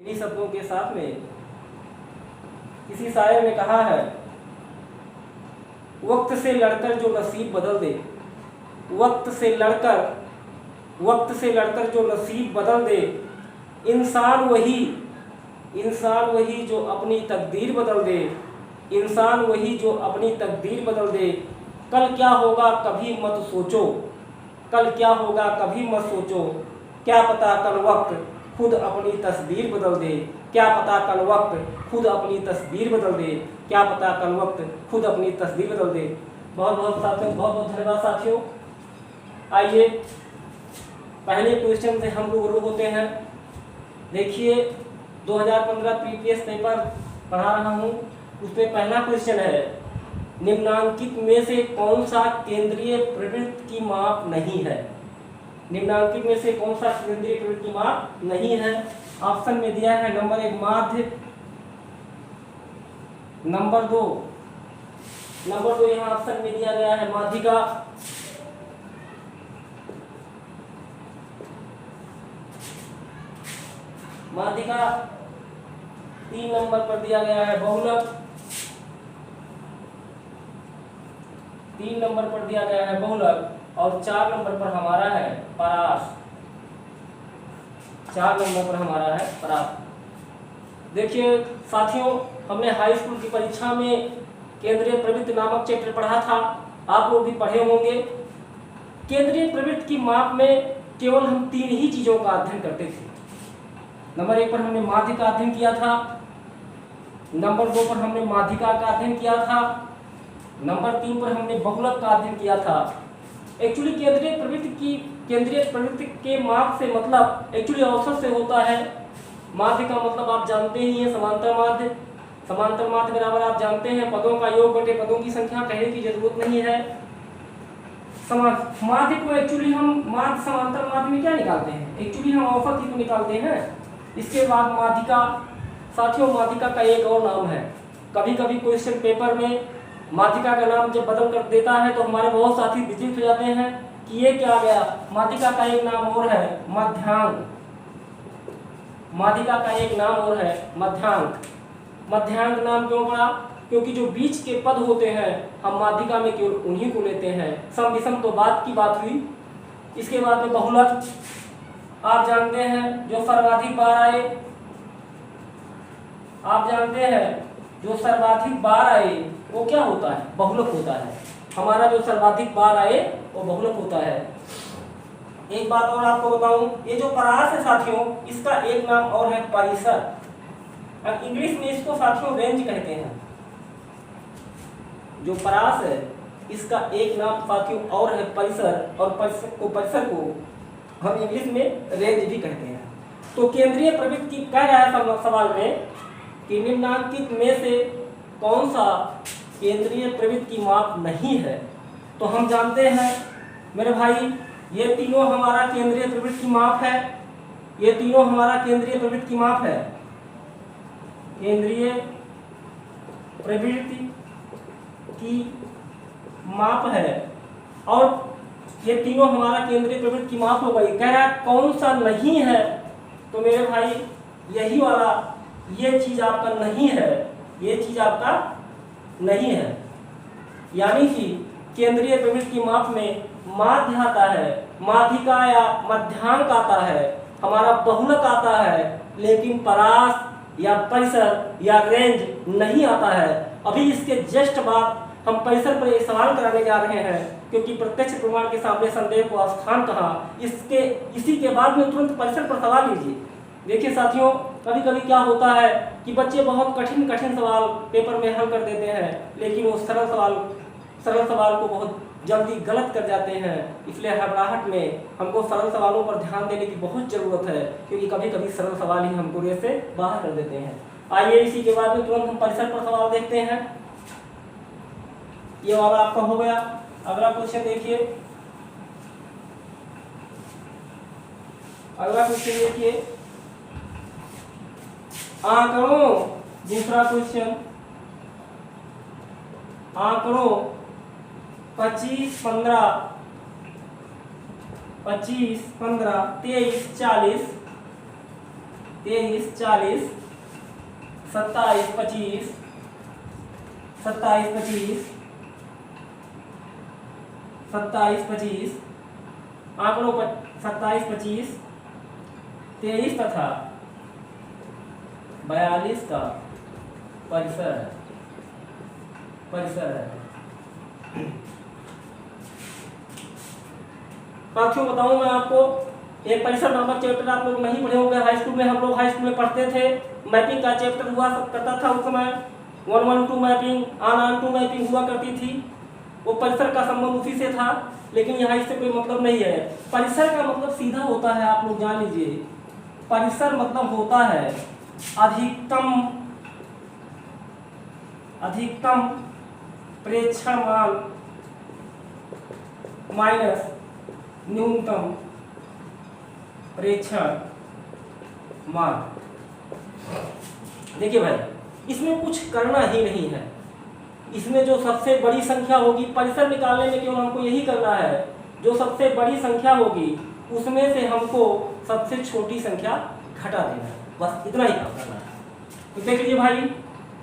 इन्हीं शब्दों के साथ में किसी शायर ने कहा है, वक्त से लड़कर जो नसीब बदल दे, वक्त से लड़कर जो नसीब बदल दे, इंसान वही जो अपनी तकदीर बदल दे, इंसान वही जो अपनी तकदीर बदल दे। कल क्या होगा कभी मत सोचो, कल क्या होगा कभी मत सोचो, क्या पता कल वक्त खुद अपनी तस्वीर बदल दे, क्या पता कल वक्त खुद अपनी तस्वीर बदल दे, क्या पता कल वक्त खुद अपनी तस्वीर बदल दे। बहुत बहुत साथियों, बहुत बहुत धन्यवाद साथियों। आइए पहले क्वेश्चन से हम लोग शुरू होते हैं। देखिए 2015 प्रीवियस पेपर पढ़ा रहा हूँ, उसमें पहला क्वेश्चन है, निम्नांकित में से कौन सा केंद्रीय प्रवृत्त की माप नहीं है। निम्नांकित में से कौन सा केंद्रीय प्रवृत्त की माप नहीं है। ऑप्शन में दिया है नंबर 1 माध्य, नंबर 2 यहाँ ऑप्शन में दिया गया है माध्यिका, माध्यिका, 3 नंबर पर दिया गया है बहुलक, 3 नंबर पर दिया गया है बहुलक, और 4 नंबर पर हमारा है परास, 4 नंबर पर हमारा है परास। देखिए साथियों, हमने हाई स्कूल की परीक्षा में केंद्रीय प्रवृत्त नामक चैप्टर पढ़ा था, आप लोग भी पढ़े होंगे। केंद्रीय प्रवृत्त की माप में केवल हम 3 ही चीजों का अध्ययन करते थे। नंबर 1 पर हमने माध्य का अध्ययन किया था, नंबर 2 पर हमने माध्यिका का अध्ययन किया था, नंबर 3 पर हमने बहुलक का अध्ययन किया था। एक्चुअली केंद्रीय प्रवृत्ति के माप से मतलब एक्चुअली औसत से होता है। माध्य का मतलब आप जानते ही हैं, समांतर माध्य, समांतर माध्य बराबर आप जानते हैं पदों का योग बटे पदों की संख्या, कहने की जरूरत नहीं है। माध्य को एक्चुअली हम माध्य समांतर माध्य में क्या निकालते हैं, एक्चुअली हम औसत ही तो निकालते हैं। इसके बाद माध्यिका, साथियों माध्यिका का एक और नाम है, कभी कभी क्वेश्चन पेपर में माध्यिका का नाम जब बदल कर देता है तो हमारे बहुत साथी विचलित हो जाते हैं कि ये क्या गया। माध्यिका का एक नाम और है मध्यांक, माध्यिका का एक नाम और है मध्यांक। मध्यांक नाम क्यों पड़ा, क्योंकि जो बीच के पद होते हैं हम माध्यिका में केवल उन्हीं को लेते हैं। सम विषम तो बात की बात हुई। इसके बाद में बहुलक, आप जानते हैं जो सर्वाधिक बार आए, आप जानते हैं जो सर्वाधिक बार आए वो क्या होता है, बहुलक होता है। हमारा जो सर्वाधिक बार आए वो बहुलक होता है। एक बात और आपको बताऊं, ये जो परास है साथियों, इसका एक नाम और है परिसर, इंग्लिश में इसको साथियों रेंज कहते हैं। जो परास है इसका एक नाम साथियों और है परिसर, और परिसर को हम इंग्लिश में रेंज भी कहते हैं। तो केंद्रीय प्रवृत्त की कह रहा है सवाल में कि निम्नांकित में से कौन सा केंद्रीय प्रवृत्त की माप नहीं है। तो हम जानते हैं मेरे भाई, ये तीनों हमारा केंद्रीय प्रवृत्त की माप है, ये तीनों हमारा केंद्रीय प्रवृत्त की माप है, केंद्रीय प्रवृत्ति की माप है, और ये तीनों हमारा केंद्रीय प्रवृत्ति की माप हो गई। कह रहा है कौन सा नहीं है, तो मेरे भाई यही वाला, ये चीज आपका नहीं है, ये चीज आपका नहीं है। यानी कि केंद्रीय प्रवृत्ति की माप में माध्य आता है, माध्यिका या मध्यांक आता है, हमारा बहुलक आता है, लेकिन परास या परिसर या रेंज नहीं आता है। अभी इसके जस्ट बाद हम परिसर पर एक सवाल कराने जा रहे हैं, क्योंकि प्रत्यक्ष प्रमाण के सामने संदेह को स्थान कहा। इसी के बाद में तुरंत परिसर पर सवाल लीजिए। देखिए साथियों, कभी कभी क्या होता है कि बच्चे बहुत कठिन सवाल पेपर में हल कर देते हैं, लेकिन वो सरल सवाल को बहुत जल्दी गलत कर जाते हैं। इसलिए घबराहट में हमको सरल सवालों पर ध्यान देने की बहुत जरूरत है, क्योंकि कभी कभी सरल सवाल ही हमको रेस से बाहर कर देते हैं। आइए इसी के बाद में तुरंत हम परिसर पर सवाल देखते हैं। ये वाला आपका हो गया। अगला क्वेश्चन देखिए, अगला क्वेश्चन देखिए, आंकड़ों, दूसरा क्वेश्चन, आंकड़ों 25, 15, 23, 40, 23, 40, 27, 25, 27, 25, 27, 25, आंकड़ों पर 27, 25, 23 तथा 42 का परिसर है। साथियों बताऊं मैं आपको, एक परिसर नामक चैप्टर आप लोग नहीं पढ़े होंगे। हाई स्कूल में हम लोग हाई स्कूल में पढ़ते थे, मैपिंग का चैप्टर हुआ करता था उस समय। 112 मैपिंग, ऑन 2 मैपिंग हुआ करती थी। वो परिसर का संबंध उसी से था, लेकिन यहाँ इससे कोई मतलब नहीं है। परिसर का मतलब सीधा होता है, आप लोग जान लीजिए। परिसर मतलब होता है अधिकतम प्रेक्षण मान माइनस न्यूनतम प्रेक्षण मान। देखिए भाई, इसमें कुछ करना ही नहीं है। इसमें जो सबसे बड़ी संख्या होगी, परिसर निकालने में केवल हमको यही करना है, जो सबसे बड़ी संख्या होगी उसमें से हमको सबसे छोटी संख्या घटा देना है, बस इतना ही काम करना है। तो देख लीजिए भाई,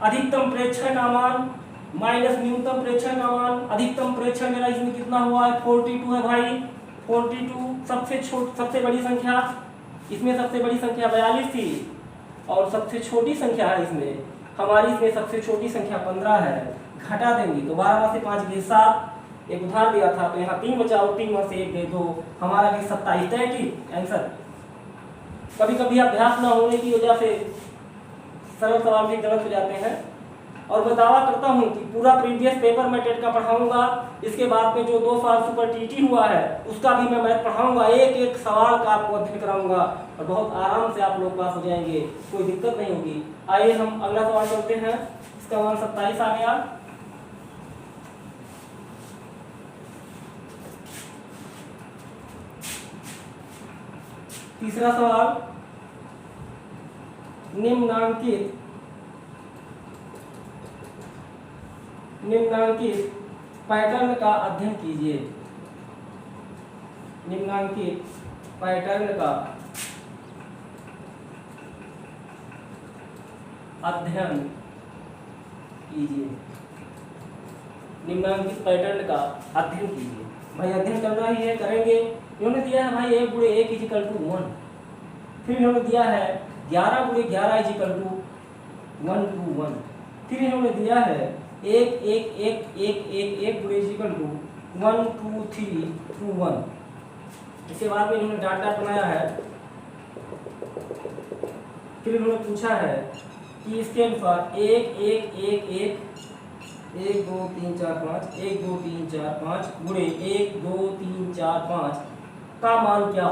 अधिकतम प्रेक्षण का मान माइनस न्यूनतम प्रेक्षण का मान। अधिकतम प्रेक्षण मेरा इसमें कितना हुआ है, 42 है भाई। 42 सबसे बड़ी संख्या, इसमें सबसे बड़ी संख्या 42 थी, और सबसे छोटी संख्या है इसमें हमारी, इसमें सबसे छोटी संख्या 15 है। घटा देंगे तो 12 से 5 गए 7। एक उधार दिया था तो यहाँ 3 बचा, और 3 में से 1 गए 2, हमारा गए 27। आंसर। कभी कभी अभ्यास न होने की वजह से सरल सवाल भी गलत हो जाते हैं। और मैं दावा करता हूँ कि पूरा प्रीवियस पेपर मैं टेट का पढ़ाऊंगा। इसके बाद में जो 2 साल सुपर टीटी हुआ है उसका भी मैं मैथ पढ़ाऊंगा। एक एक सवाल का आपको अध्ययन कराऊंगा और बहुत आराम से आप लोग पास हो जाएंगे, कोई दिक्कत नहीं होगी। आइए हम अगला सवाल करते हैं। इसका मान 27 आ गया। तीसरा सवाल, निम्नांकित पैटर्न का अध्ययन कीजिए। निम्नांकित पैटर्न का अध्ययन कीजिए। निम्नांकित पैटर्न का अध्ययन कीजिए। भाई अध्ययन करना ही है, करेंगे। इन्होंने दिया है भाई 1 × 1 = 1। फिर इन्होंने दिया है 11 × 11 = 1 to 1। फिर इन्होंने दिया है 1 1 1 1 1 1 = 1 2 3 2 1। इसके बाद में इन्होंने डाटा बनाया है। फिर इन्होंने पूछा है कि इसके अनुसार 1 1 1 1 1 2 3 4 5 1 2 3 4 5 गुणे 1 2 3 4 5 का मान क्या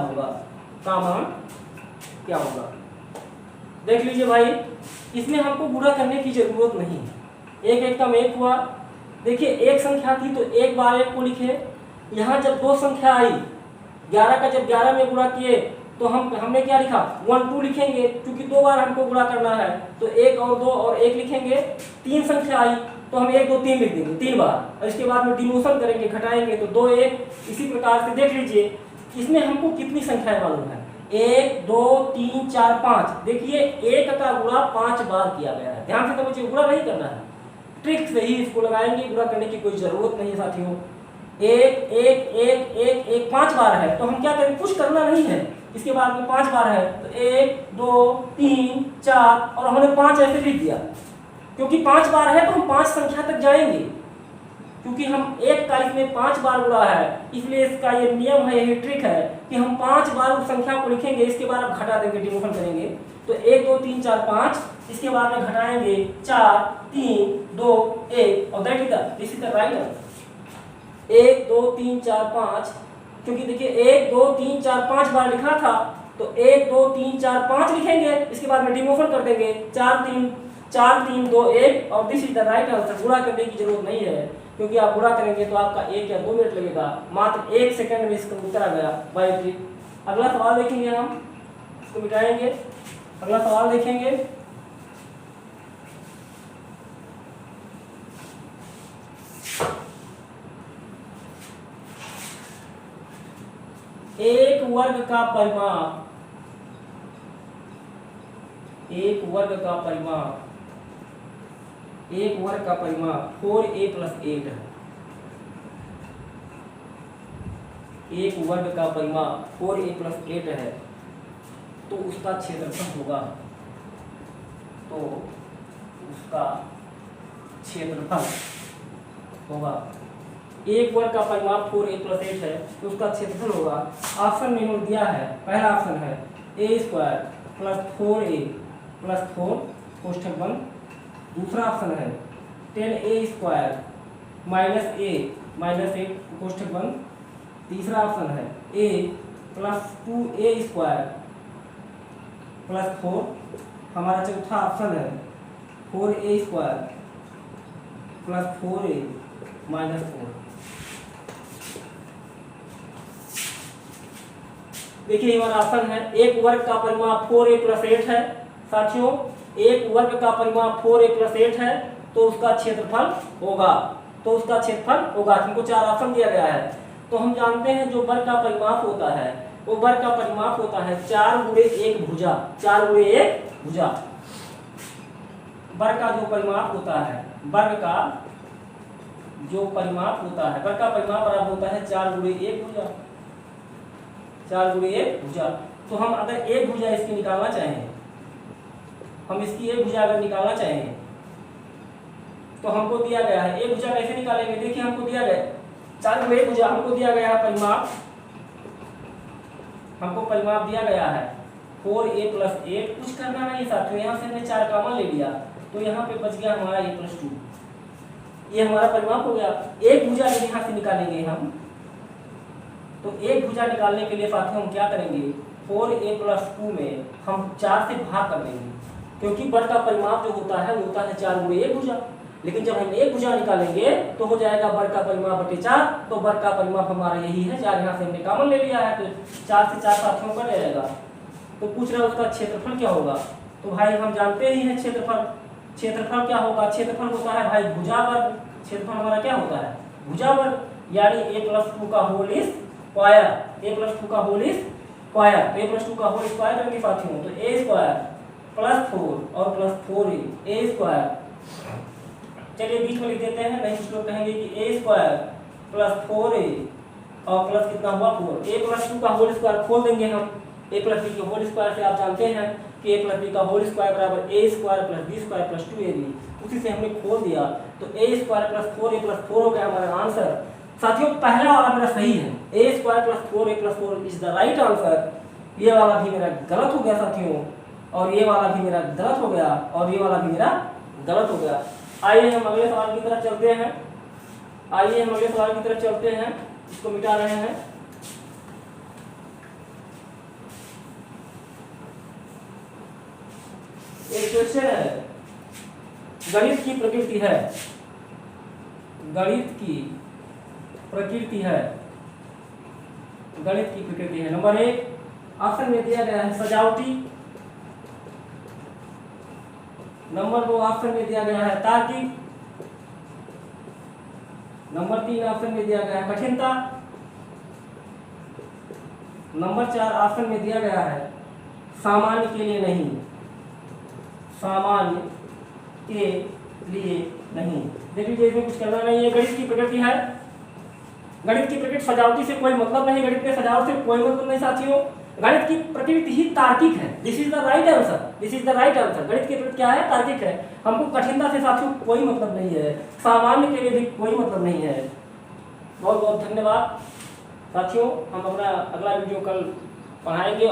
होगा। देख लीजिए भाई, इसमें हमको गुणा करने की जरूरत नहीं है। 1 1 का 1 हुआ। देखिए एक संख्या थी तो एक बार 1 को लिखे। यहाँ जब 2 संख्या आई, 11 का जब 11 में गुणा किए तो हमने क्या लिखा, 1 2 लिखेंगे, क्योंकि 2 बार हमको गुणा करना है तो 1 और 2 और 1 लिखेंगे। 3 संख्या आई तो हम 1 2 3 लिख देंगे 3 बार, और इसके बाद में डिमोशन करेंगे, घटाएंगे तो 2 1। इसी प्रकार से देख लीजिए इसमें हमको कितनी संख्याएं मालूम है, 1 2 3 4 5। देखिए 1 का गुणा 5 बार किया गया है। ध्यान से समझिए, गुणा नहीं करना है, ट्रिक से ही इसको लगाएंगे, गुणा करने की कोई जरूरत नहीं है साथियों। 1 1 1 1 1 5 बार है तो हम क्या करेंगे, कुछ करना नहीं है। इसके बाद में 5 बार है तो 1 2 3 4, और हमने 5 ऐसे लिख दिया क्योंकि 5 बार है तो हम 5 संख्या तक जाएंगे, क्योंकि हम 1 का इसमें 5 बार गुणा है, इसलिए इसका ये नियम है, यही ट्रिक है कि हम 5 बार उस संख्या को लिखेंगे। इसके बाद आप घटा देंगे, डिमोशन करेंगे तो 1 2 3 4 5। इसके बाद में घटाएंगे 4 3 2 1, और this is the right answer. 1 2 3 4 5, क्योंकि देखिए 1 2 3 4 5 बार लिखा था तो 1 2 3 4 5 लिखेंगे। इसके बाद में डिमोशन कर देंगे 4 3 2 1, और this is the right answer. गुणा करने की जरूरत नहीं है, क्योंकि आप गुणा करेंगे तो आपका 1 या 2 मिनट लगेगा, मात्र 1 सेकंड में इसका उत्तर आ गया बाय ट्रिक। अगला सवाल देखेंगे, हम इसको मिटाएंगे, अगला सवाल देखेंगे। एक वर्ग का परिमाप एक वर्ग का परिमाप 4a + 8 है। एक वर्ग का परिमाप 4a + 8 है, तो उसका क्षेत्रफल होगा, एक वर्ग का परिमाप 4a + 8 है, तो उसका क्षेत्रफल होगा। ऑप्शन में इन्होंने दिया है, पहला ऑप्शन है a² + 4a + 4 कोष्ठक बंद। दूसरा ऑप्शन है 10a² - a - 8 कोष्ठक बंद। तीसरा ऑप्शन है a + 2a² + 4। हमारा चौथा ऑप्शन है 4a² + 4a - 4। देखिए हमारा ऑप्शन है, एक वर्ग का परिमाप 4a + 8 है। साथियों, एक वर्ग का परिमाप 4a + 8 है, तो उसका क्षेत्रफल होगा, हमको चार ऑप्शन दिया गया है। तो हम जानते हैं जो वर्ग का परिमाप होता है, वो वर्ग का परिमाप होता है 4 × 1 भुजा। 4 × 1 भुजा वर्ग का जो परिमाप होता है, वर्ग का परिमाप बराबर होता है 4 × 1 भुजा। 4 × 1 भुजा। तो हम अगर एक भुजा इसकी निकालना चाहें, अगर निकालना चाहें, तो हमको दिया गया है एक भुजा कैसे निकालेंगे। देखिए हमको दिया गया 4 × 1 भुजा, हमको दिया गया है परिमाप दिया गया है 4a + 8। कुछ करना नहीं साथियों, यहाँ से हमने 4 कॉमन ले लिया, तो यहाँ पे बच गया हमारा a + 2। ये हमारा परिमाप हो गया। एक भुजा यहाँ से निकालेंगे हम, तो एक भुजा निकालने के लिए साथियों हम क्या करेंगे, 4a + 2 में हम 4 से भाग कर देंगे, क्योंकि वर्ग का परिमाप जो होता है वो होता है 4 × 1 भुजा। लेकिन जब हम एक भुजा निकालेंगे तो हो जाएगा वर्ग का परिमाप बटे 4। तो वर्ग का परिमाप हमारा यही है, 4 यहाँ से हमने कॉमन ले लिया है, तो 4 से 4 साथियों कट जाएगा। तो पूछ रहा है उसका क्षेत्रफल क्या होगा। तो भाई हम जानते ही हैं क्षेत्रफल क्या होगा। क्षेत्रफल होता है भाई भुजा वर्ग। क्षेत्रफल हमारा क्या होता है, भुजा वर्ग, यानी a + 2 का होल स्क्वायर। a + 2 का होल स्क्वायर, तो a + 2 का होल स्क्वायर करेंगे साथियों, तो a² + 4 और +4a, a²। चलिए बीच में लिख देते हैं, नहीं कुछ लोग कहेंगे कि a² + 4a और प्लस कितना हुआ 4। a + 2 का होल स्क्वायर खोल देंगे हम, a + b के होल स्क्वायर से आप जानते हैं कि a + b का होल स्क्वायर बराबर a² + b² + 2ab। उसी से हमने खोल दिया, तो a² + 4a + 4 हो गया हमारा आंसर। साथियों पहला वाला मेरा सही है, a² + 4a + 4 is the right answer. ये वाला भी मेरा गलत हो गया साथियों, और ये वाला भी मेरा गलत हो गया, और ये वाला भी मेरा गलत हो गया। आइए हम अगले सवाल की तरफ चलते हैं, इसको मिटा रहे हैं। एक क्वेश्चन है, गणित की प्रकृति है। नंबर 1 ऑप्शन में दिया गया है सजावटी। नंबर 2 ऑप्शन में दिया गया है तार्किक। नंबर 3 ऑप्शन में दिया गया है कठिनता। नंबर 4 ऑप्शन में दिया गया है सामान्य के लिए नहीं। देख लीजिए, इसमें कुछ करना नहीं है। गणित की प्रकृति है, गणित की प्रकृति सजावटी से कोई मतलब नहीं, गणित के सजावट से कोई मतलब नहीं साथियों। गणित की प्रकृति ही तार्किक है। This is the right answer. गणित की प्रकृति क्या है, तार्किक है। हमको कठिनता से साथियों कोई मतलब नहीं है, सामान्य के लिए भी कोई मतलब नहीं है। बहुत बहुत धन्यवाद साथियों। हम अपना अगला वीडियो कल पढ़ाएंगे।